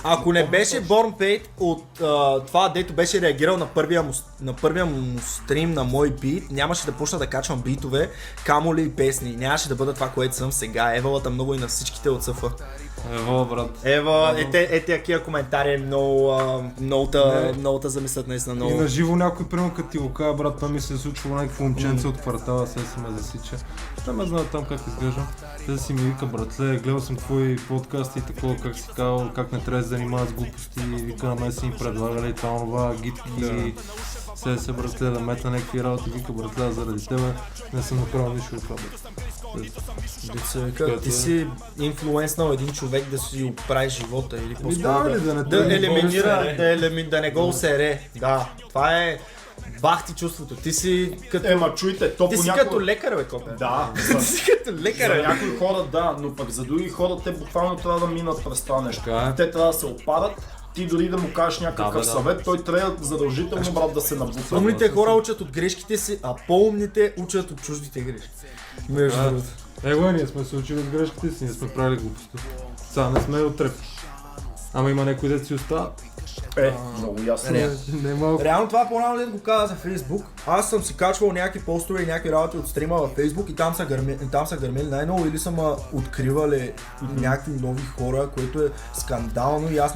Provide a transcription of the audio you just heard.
Ако не беше Born Fate от това, дето беше реагирал на първия му стрим на мой бит, нямаше да почна да качвам битове, камоли и песни. Нямаше да бъда това, което съм сега. Евалата много и на всичките от СФ. Ево, брат. Ева, такива коментари много те замислят наистина много. И на живо някой, примерно като ти го казва, брат, там ми се е случило някакво момченце от квартала, сега се ме засича. Ще ме знае там как изглеждам. Те си ми вика, братле, гледал съм твои подкасти и такова, как си казал, как не трябва да се занимава с глупости, вика на мен си им предлагали това, гитки. Сега се, братле, да мета някакви работи, вика, братле, заради тебе не съм направил нищо от това, брат. Ти си инфлуенснал един човек да си оправи живота или по-скоро да елиминира, да не го усере. Да, това е бах ти чувството. Ти си като... чуйте, то ти си като лекар, бе, Копе. Да. Ти си като лекар, За някои хора да, но пък за други хора те буквално трябва да минат през това нещо. Те трябва да се опарат. Ти дори да му кажеш някакъв съвет, той трябва задължително, брат, да се набута. Умните хора учат от грешките си, а по-умните учат от чуждите грешки. Между другото. Ние сме се учили от грешките си, ние сме правили глупости. Сега не сме отреп. Ама има някои да си остават. Много ясно. Реално това по-рано ли го каза за Фейсбук. Аз съм си качвал някакви постове и някакви работи от стрима във Фейсбук и там са гърмели най-много или са ме откривали някакви нови хора, което е скандално и аз